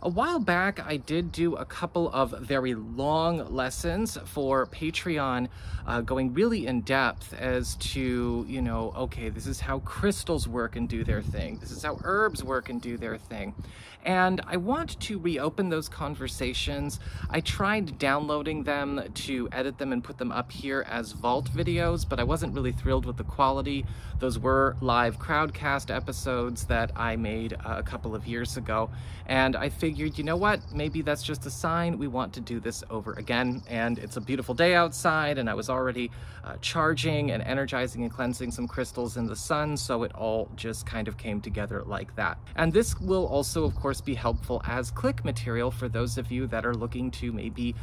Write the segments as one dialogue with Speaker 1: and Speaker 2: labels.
Speaker 1: A while back, I did do a couple of very long lessons for Patreon, going really in depth as to, okay, this is how crystals work and do their thing. This is how herbs work and do their thing. And I want to reopen those conversations. I tried downloading them to edit them and put them up here as vault videos, but I wasn't really thrilled with the quality. Those were live crowdcast episodes that I made a couple of years ago. And I figured, you know what, maybe that's just a sign we want to do this over again. And it's a beautiful day outside, and I was already charging and energizing and cleansing some crystals in the sun, so it all just kind of came together like that. And this will also, of course, be helpful as click material for those of you that are looking to maybe,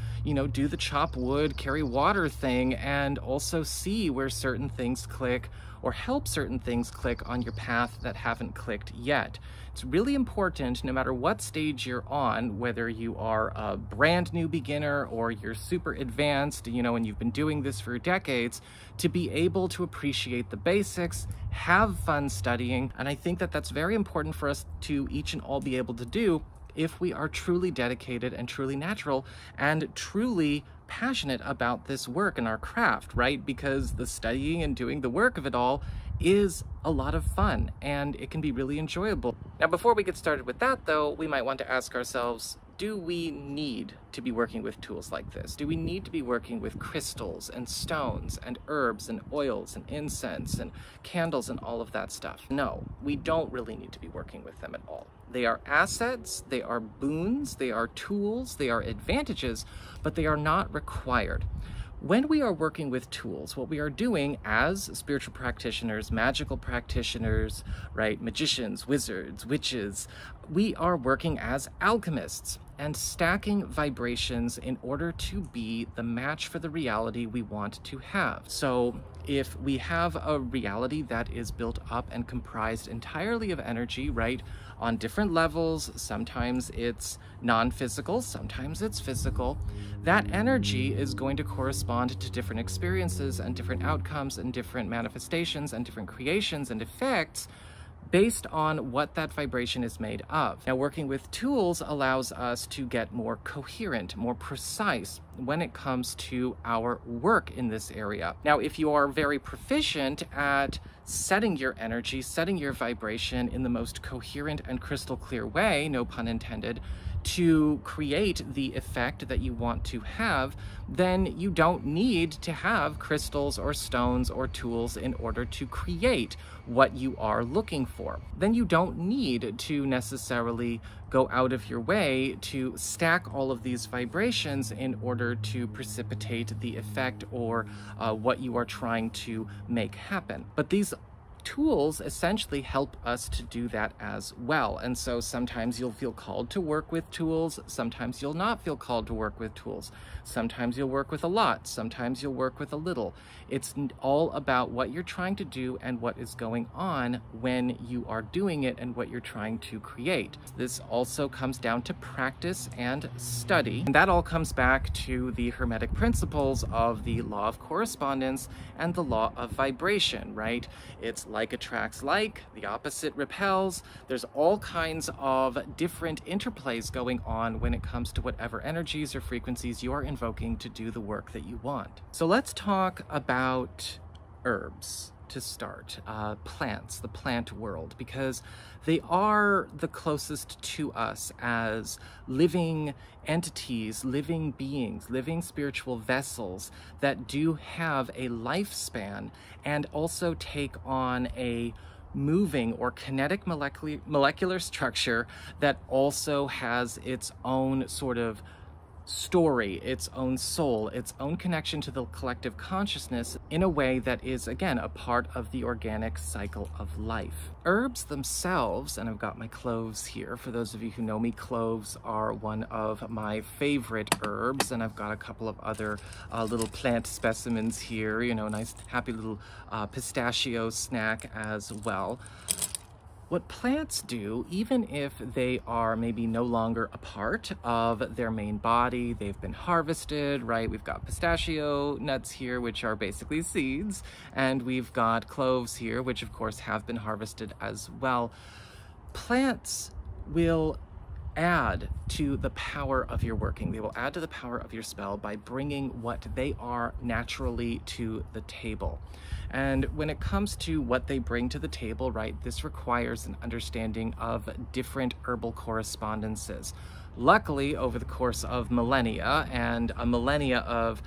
Speaker 1: do the chop wood, carry water thing, and also see where certain things click or help certain things click on your path that haven't clicked yet. It's really important, no matter what stage you're on, whether you are a brand new beginner or you're super advanced, and you've been doing this for decades, to be able to appreciate the basics, have fun studying. And I think that that's very important for us to each and all be able to do if we are truly dedicated and truly natural and truly passionate about this work and our craft, right? Because the studying and doing the work of it all is a lot of fun, and it can be really enjoyable. Now, before we get started with that, though, we might want to ask ourselves, do we need to be working with tools like this? Do we need to be working with crystals and stones and herbs and oils and incense and candles and all of that stuff? No, we don't really need to be working with them at all. They are assets, they are boons, they are tools, they are advantages, but they are not required. When we are working with tools, what we are doing as spiritual practitioners, magical practitioners, right, magicians, wizards, witches, we are working as alchemists and stacking vibrations in order to be the match for the reality we want to have. So if we have a reality that is built up and comprised entirely of energy, right, on different levels, sometimes it's non-physical, sometimes it's physical, that energy is going to correspond to different experiences and different outcomes and different manifestations and different creations and effects based on what that vibration is made of. Now, working with tools allows us to get more coherent, more precise when it comes to our work in this area. Now, if you are very proficient at setting your energy, setting your vibration in the most coherent and crystal clear way, no pun intended, to create the effect that you want to have, then you don't need to have crystals or stones or tools in order to create what you are looking for. Then you don't need to necessarily go out of your way to stack all of these vibrations in order to precipitate the effect or what you are trying to make happen. But these tools essentially help us to do that as well. And so sometimes you'll feel called to work with tools, sometimes you'll not feel called to work with tools. Sometimes you'll work with a lot, sometimes you'll work with a little. It's all about what you're trying to do and what is going on when you are doing it and what you're trying to create. This also comes down to practice and study. And that all comes back to the Hermetic principles of the law of correspondence and the law of vibration, right? It's like attracts like, the opposite repels. There's all kinds of different interplays going on when it comes to whatever energies or frequencies you are invoking to do the work that you want. So let's talk about herbs to start, plants, the plant world, because they are the closest to us as living entities, living beings, living spiritual vessels that do have a lifespan and also take on a moving or kinetic molecular structure that also has its own sort of story, its own soul, its own connection to the collective consciousness in a way that is, again, a part of the organic cycle of life. Herbs themselves, and I've got my cloves here. For those of you who know me, cloves are one of my favorite herbs, and I've got a couple of other little plant specimens here, nice happy little pistachio snack as well. What plants do, even if they are maybe no longer a part of their main body, they've been harvested, right? We've got pistachio nuts here, which are basically seeds, and we've got cloves here, which of course have been harvested as well. Plants will add to the power of your working. They will add to the power of your spell by bringing what they are naturally to the table. And when it comes to what they bring to the table, right, this requires an understanding of different herbal correspondences. Luckily, over the course of millennia and a millennia of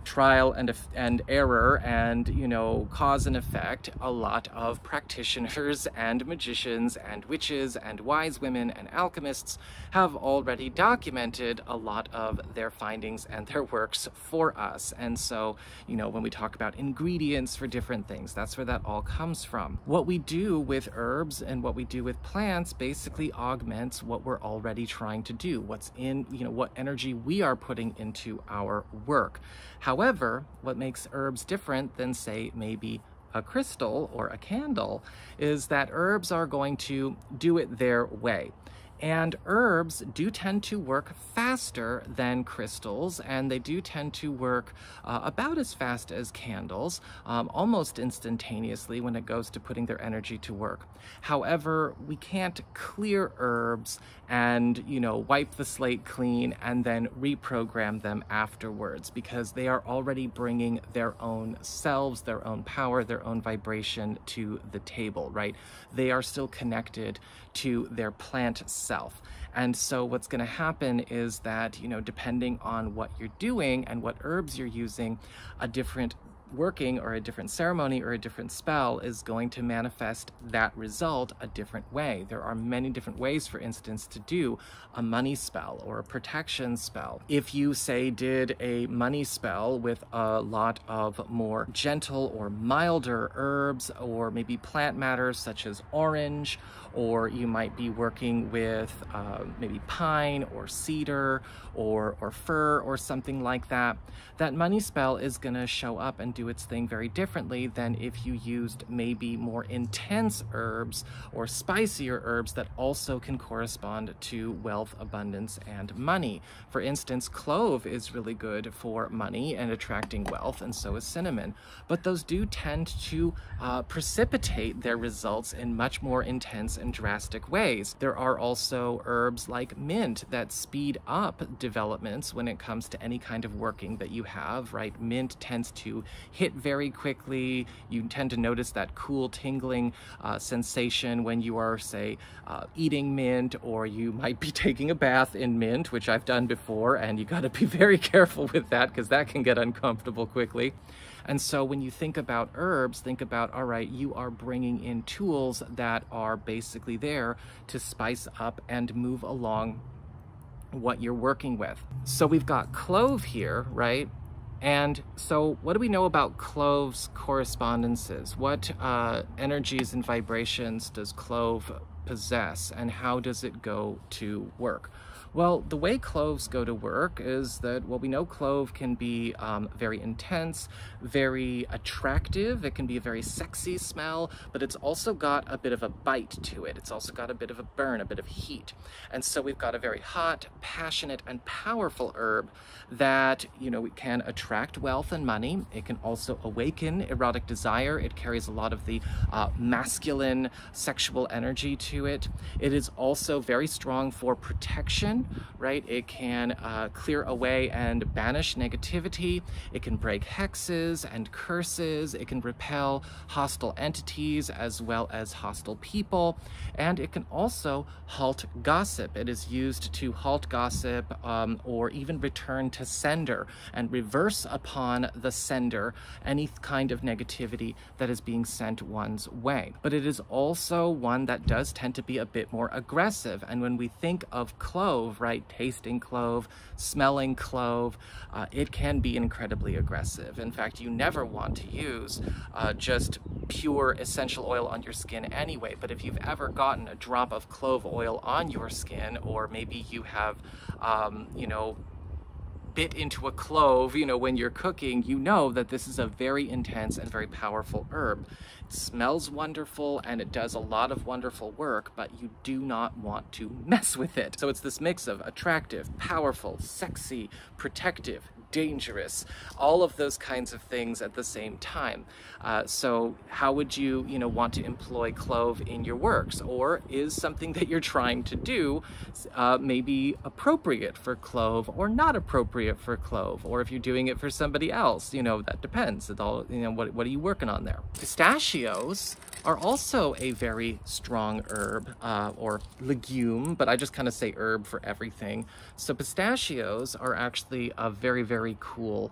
Speaker 1: trial and error and, you know, cause and effect, a lot of practitioners and magicians and witches and wise women and alchemists have already documented a lot of their findings and their works for us. And so, you know, when we talk about ingredients for different things, that's where that all comes from. What we do with herbs and what we do with plants basically augments what we're already trying to do, what's in, you know, what energy we are putting into our work. However, what makes herbs different than, say, maybe a crystal or a candle is that herbs are going to do it their way. And herbs do tend to work faster than crystals, and they do tend to work about as fast as candles, almost instantaneously when it goes to putting their energy to work. However, we can't clear herbs and, you know, wipe the slate clean and then reprogram them afterwards, because they are already bringing their own selves, their own power, their own vibration to the table, right? They are still connected to their plant self. And so what's going to happen is that, you know, depending on what you're doing and what herbs you're using, a different working or a different ceremony or a different spell is going to manifest that result a different way. There are many different ways, for instance, to do a money spell or a protection spell. If you, say, did a money spell with a lot of more gentle or milder herbs or maybe plant matters such as orange, or you might be working with maybe pine or cedar or fir or something like that, that money spell is going to show up and do its thing very differently than if you used maybe more intense herbs or spicier herbs that also can correspond to wealth, abundance, and money. For instance, clove is really good for money and attracting wealth, and so is cinnamon. But those do tend to precipitate their results in much more intense and drastic ways. There are also herbs like mint that speed up developments when it comes to any kind of working that you have, right? Mint tends to hit very quickly. You tend to notice that cool tingling sensation when you are, say, eating mint, or you might be taking a bath in mint, which I've done before, and you got to be very careful with that because that can get uncomfortable quickly. And so when you think about herbs, think about, all right, you are bringing in tools that are basically there to spice up and move along what you're working with. So we've got clove here, right? And so what do we know about clove's correspondences? What energies and vibrations does clove possess, and how does it go to work? Well, the way cloves go to work is that, well, we know clove can be very intense, very attractive. It can be a very sexy smell, but it's also got a bit of a bite to it. It's also got a bit of a burn, a bit of heat. And so we've got a very hot, passionate, and powerful herb that, you know, it can attract wealth and money. It can also awaken erotic desire. It carries a lot of the masculine sexual energy to it. It is also very strong for protection, right? It can clear away and banish negativity. It can break hexes and curses. It can repel hostile entities as well as hostile people. And it can also halt gossip. It is used to halt gossip or even return to sender and reverse upon the sender any kind of negativity that is being sent one's way. But it is also one that does tend to be a bit more aggressive. And when we think of clove, right, tasting clove, smelling clove, it can be incredibly aggressive. In fact, you never want to use just pure essential oil on your skin anyway. But if you've ever gotten a drop of clove oil on your skin, or maybe you have, you know, bit into a clove, you know, when you're cooking, you know that this is a very intense and very powerful herb. It smells wonderful and it does a lot of wonderful work, but you do not want to mess with it. So it's this mix of attractive, powerful, sexy, protective, dangerous, all of those kinds of things at the same time. So how would you, want to employ clove in your works? Or is something that you're trying to do maybe appropriate for clove or not appropriate for clove? Or if you're doing it for somebody else, that depends. It all, what are you working on there? Pistachios are also a very strong herb or legume, but I just kind of say herb for everything. So pistachios are actually a very, very cool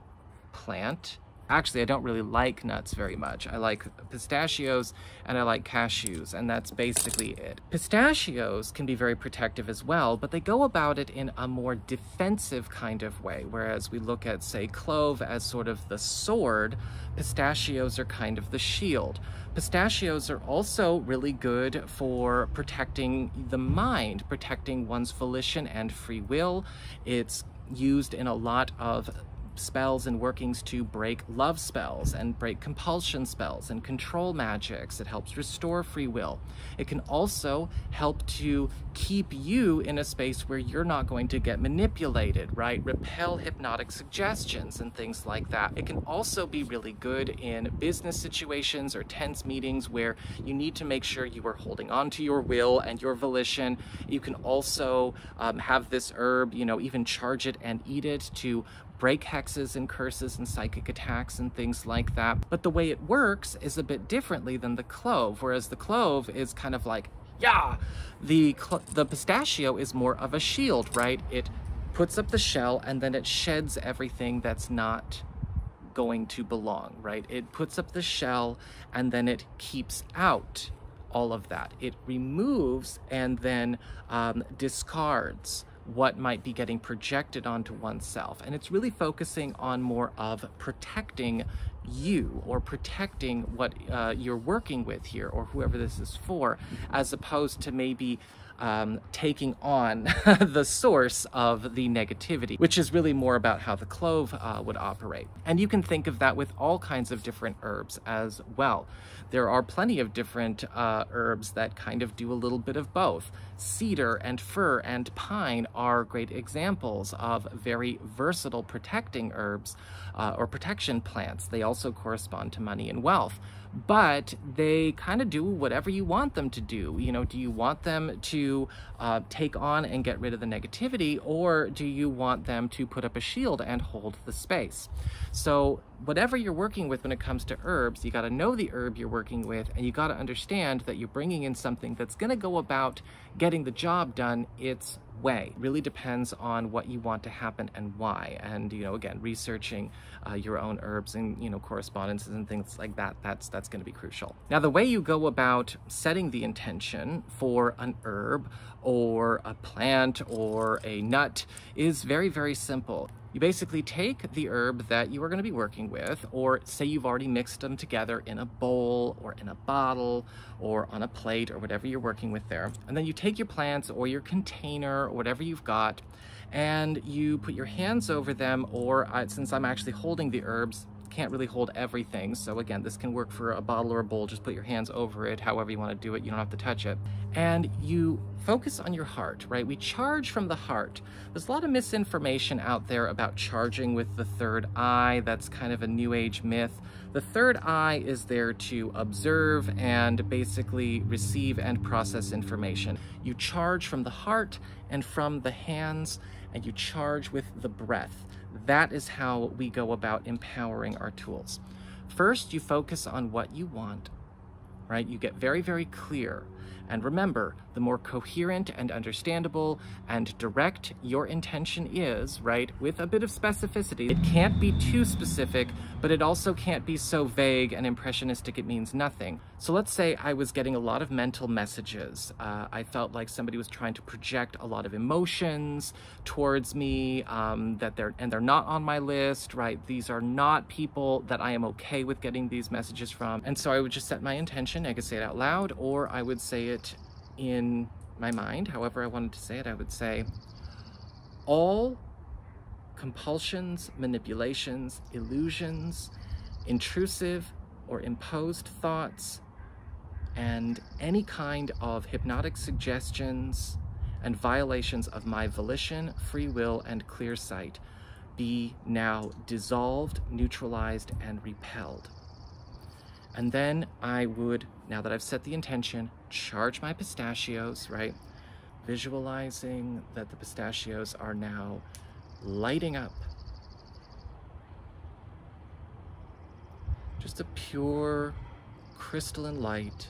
Speaker 1: plant. Actually, I don't really like nuts very much. I like pistachios and I like cashews, and that's basically it. Pistachios can be very protective as well, but they go about it in a more defensive kind of way. Whereas we look at, say, clove as sort of the sword, pistachios are kind of the shield. Pistachios are also really good for protecting the mind, protecting one's volition and free will. It's used in a lot of spells and workings to break love spells and break compulsion spells and control magics. It helps restore free will. It can also help to keep you in a space where you're not going to get manipulated, right? Repel hypnotic suggestions and things like that. It can also be really good in business situations or tense meetings where you need to make sure you are holding on to your will and your volition. You can also have this herb, even charge it and eat it to break hexes and curses and psychic attacks and things like that. But the way it works is a bit differently than the clove, whereas the clove is kind of like, yeah, the pistachio is more of a shield, right? It puts up the shell and then it sheds everything that's not going to belong, right? It puts up the shell and then it keeps out all of that. It removes and then discards what might be getting projected onto oneself. And it's really focusing on more of protecting you or protecting what you're working with here or whoever this is for, as opposed to maybe taking on the source of the negativity, which is really more about how the clove would operate. And you can think of that with all kinds of different herbs as well. There are plenty of different herbs that kind of do a little bit of both. Cedar and fir and pine are great examples of very versatile protecting herbs or protection plants. They also correspond to money and wealth, but they kind of do whatever you want them to do. Do you want them to take on and get rid of the negativity, or do you want them to put up a shield and hold the space? So whatever you're working with when it comes to herbs, you got to know the herb you're working with, and you got to understand that you're bringing in something that's going to go about getting the job done its way. It really depends on what you want to happen and why. And, again, researching your own herbs and, correspondences and things like that, that's going to be crucial. Now, the way you go about setting the intention for an herb or a plant or a nut is very, very simple. You basically take the herb that you are going to be working with, or say you've already mixed them together in a bowl or in a bottle or on a plate or whatever you're working with there. And then you take your plants or your container or whatever you've got, and you put your hands over them, or since I'm actually holding the herbs, can't really hold everything. So again, this can work for a bottle or a bowl. Just put your hands over it, however you want to do it. You don't have to touch it. And you focus on your heart, right? We charge from the heart. There's a lot of misinformation out there about charging with the third eye. That's kind of a new age myth. The third eye is there to observe and basically receive and process information. You charge from the heart and from the hands, and you charge with the breath. That is how we go about empowering our tools. First, you focus on what you want, right? You get very, very clear. And remember, the more coherent and understandable and direct your intention is, right, with a bit of specificity, it can't be too specific, but it also can't be so vague and impressionistic it means nothing. So let's say I was getting a lot of mental messages. I felt like somebody was trying to project a lot of emotions towards me, that they're not on my list, right? These are not people that I am okay with getting these messages from. And so I would just set my intention. I could say it out loud, or I would say it in my mind, however I wanted to say it. I would say, all compulsions, manipulations, illusions, intrusive or imposed thoughts, and any kind of hypnotic suggestions and violations of my volition, free will, and clear sight be now dissolved, neutralized, and repelled. And then I would, now that I've set the intention, charge my pistachios, right? Visualizing that the pistachios are now lighting up. Just a pure crystalline light.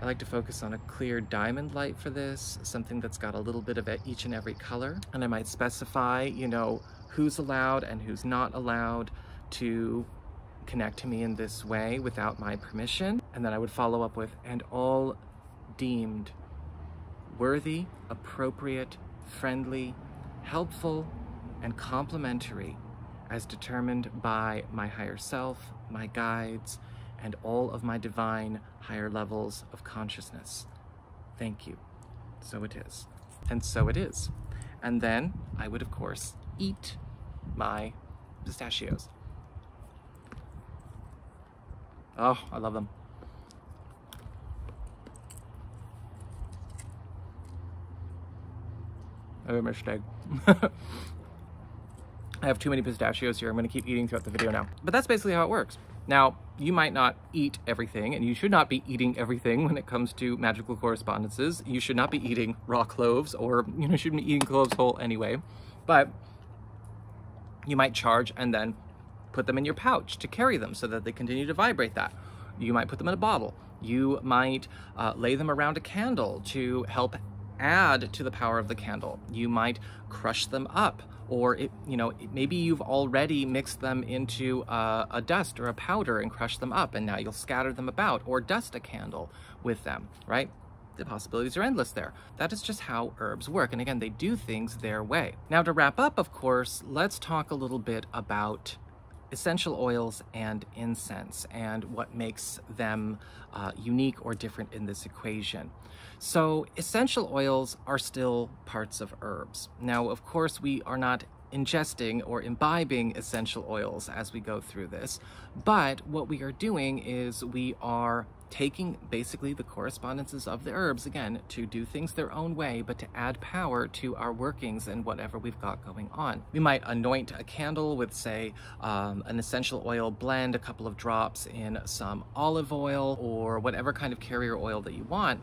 Speaker 1: I like to focus on a clear diamond light for this, something that's got a little bit of each and every color. And I might specify, you know, who's allowed and who's not allowed to connect to me in this way without my permission. And then I would follow up with, and all deemed worthy, appropriate, friendly, helpful, and complementary as determined by my higher self, my guides, and all of my divine higher levels of consciousness. Thank you. So it is. And so it is. And then I would, of course, eat my pistachios. Oh, I love them. I made a mistake. I have too many pistachios here. I'm gonna keep eating throughout the video now. But that's basically how it works. Now, you might not eat everything, and you should not be eating everything when it comes to magical correspondences. You should not be eating raw cloves, or you shouldn't be eating cloves whole anyway. But you might charge and then put them in your pouch to carry them so that they continue to vibrate that. You might put them in a bottle. You might lay them around a candle to help add to the power of the candle. You might crush them up, or maybe you've already mixed them into a dust or a powder and crushed them up, and now you'll scatter them about or dust a candle with them, right? The possibilities are endless there. That is just how herbs work. And again, they do things their way. Now to wrap up, of course, let's talk a little bit about essential oils and incense and what makes them unique or different in this equation. So essential oils are still parts of herbs. Now, of course, we are not ingesting or imbibing essential oils as we go through this, but what we are doing is we are taking basically the correspondences of the herbs, again, to do things their own way, but to add power to our workings and whatever we've got going on. We might anoint a candle with, say, an essential oil blend, a couple of drops in some olive oil or whatever kind of carrier oil that you want.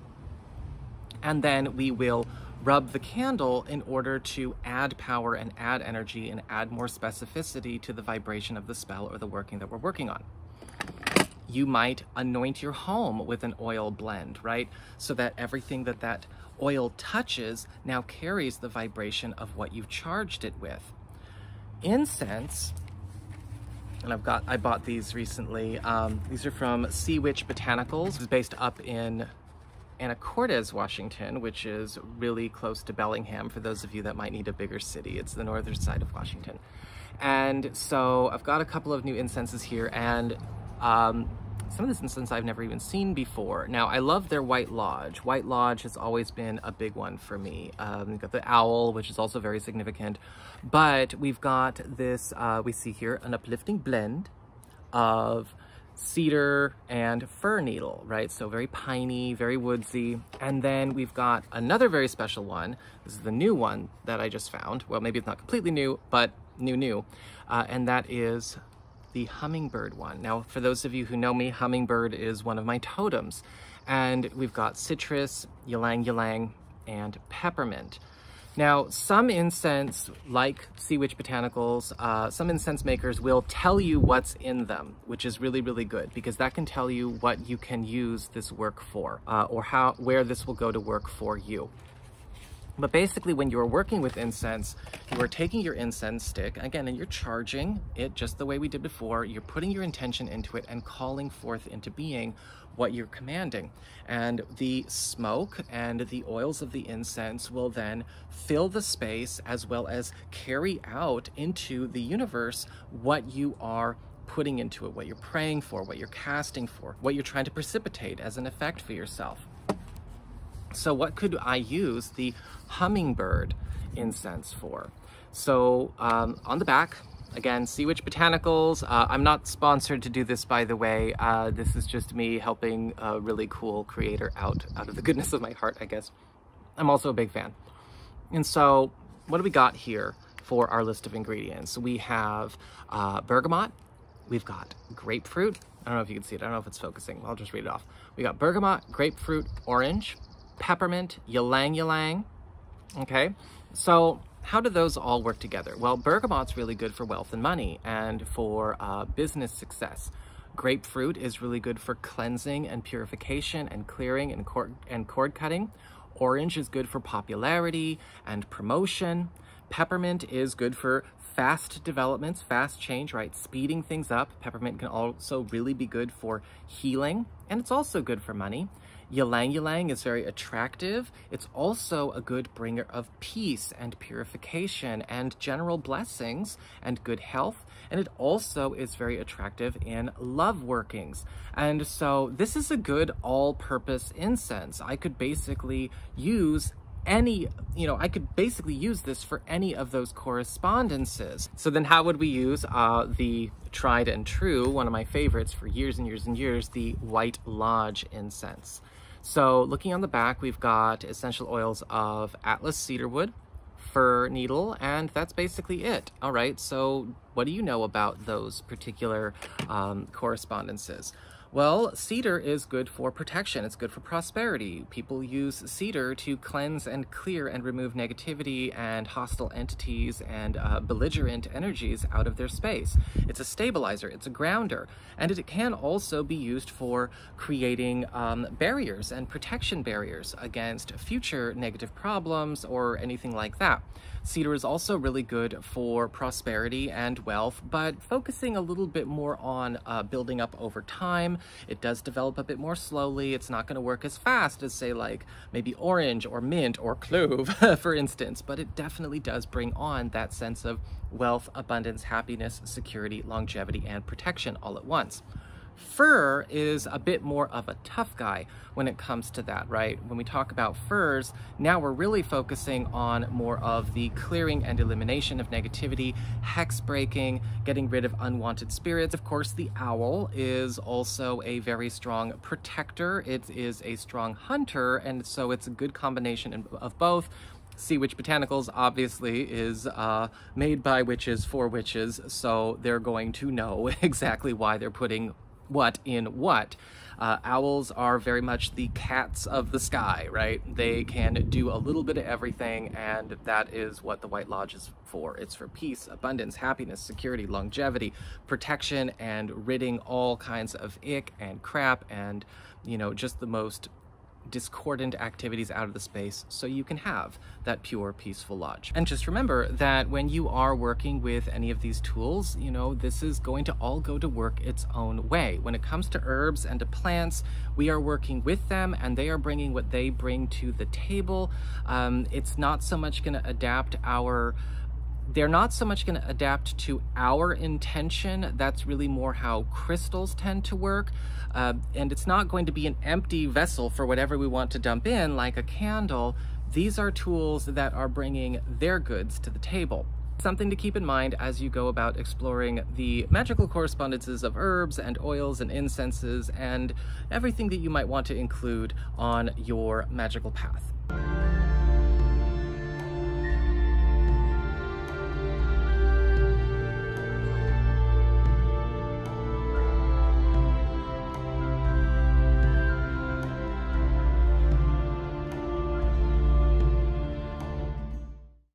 Speaker 1: And then we will rub the candle in order to add power and add energy and add more specificity to the vibration of the spell or the working that we're working on. You might anoint your home with an oil blend, right? So that everything that that oil touches now carries the vibration of what you've charged it with. Incense, and I bought these recently. These are from Sea Witch Botanicals. It's based up in Anacortes, Washington, which is really close to Bellingham, for those of you that might need a bigger city. It's the northern side of Washington. And so I've got a couple of new incenses here, and some of this incense I've never even seen before. Now, I love their White Lodge. White Lodge has always been a big one for me. We've got the owl, which is also very significant, but we've got this, we see here, an uplifting blend of cedar and fir needle, right? So very piney, very woodsy. And then we've got another very special one. This is the new one that I just found. Well, maybe it's not completely new, but new. And that is the hummingbird one. Now, for those of you who know me, hummingbird is one of my totems. And we've got citrus, ylang ylang, and peppermint. Now, some incense, like Sea Witch Botanicals, some incense makers will tell you what's in them, which is really, really good, because that can tell you what you can use this work for, or where this will go to work for you. But basically, when you're working with incense, you are taking your incense stick, again, and you're charging it just the way we did before. You're putting your intention into it and calling forth into being what you're commanding. And the smoke and the oils of the incense will then fill the space, as well as carry out into the universe what you are putting into it, what you're praying for, what you're casting for, what you're trying to precipitate as an effect for yourself. So what could I use the hummingbird incense for? So on the back, Again, Sea Witch Botanicals. I'm not sponsored to do this, by the way. This is just me helping a really cool creator out of the goodness of my heart, I guess. I'm also a big fan. And so what do we got here for our list of ingredients? We have bergamot. We've got grapefruit. I don't know if you can see it. I don't know if it's focusing. I'll just read it off. We got bergamot, grapefruit, orange, peppermint, ylang ylang. Okay, so how do those all work together? Well, bergamot's really good for wealth and money and for business success. Grapefruit is really good for cleansing and purification and clearing and cord cutting. Orange is good for popularity and promotion. Peppermint is good for fast developments, fast change, right? Speeding things up. Peppermint can also really be good for healing, and it's also good for money. Ylang ylang is very attractive. It's also a good bringer of peace and purification and general blessings and good health. And it also is very attractive in love workings. And so this is a good all-purpose incense. I could basically use this for any of those correspondences. So then how would we use the tried and true, one of my favorites for years and years and years, the White Lodge incense? So looking on the back, we've got essential oils of Atlas cedarwood, fir needle, and that's basically it. All right, so what do you know about those particular correspondences? Well, cedar is good for protection. It's good for prosperity. People use cedar to cleanse and clear and remove negativity and hostile entities and belligerent energies out of their space. It's a stabilizer, it's a grounder, and it can also be used for creating barriers and protection barriers against future negative problems or anything like that. Cedar is also really good for prosperity and wealth, but focusing a little bit more on building up over time. It does develop a bit more slowly. It's not going to work as fast as, say, like maybe orange or mint or clove, for instance, but it definitely does bring on that sense of wealth, abundance, happiness, security, longevity, and protection all at once. Fir is a bit more of a tough guy when it comes to that, right? When we talk about firs, now we're really focusing on more of the clearing and elimination of negativity, hex breaking, getting rid of unwanted spirits. Of course, the owl is also a very strong protector. It is a strong hunter, and so it's a good combination of both. Sea Witch Botanicals obviously is made by witches for witches, so they're going to know exactly why they're putting what in what. Owls are very much the cats of the sky, right? They can do a little bit of everything, and that is what the White Lodge is for. It's for peace, abundance, happiness, security, longevity, protection, and ridding all kinds of ick and crap and, you know, just the most discordant activities out of the space so you can have that pure, peaceful lodge. And just remember that when you are working with any of these tools, you know, this is going to all go to work its own way. When it comes to herbs and to plants, we are working with them and they are bringing what they bring to the table. It's not so much going to adapt they're not so much going to adapt to our intention. That's really more how crystals tend to work. And it's not going to be an empty vessel for whatever we want to dump in, like a candle. These are tools that are bringing their goods to the table. Something to keep in mind as you go about exploring the magical correspondences of herbs and oils and incenses and everything that you might want to include on your magical path.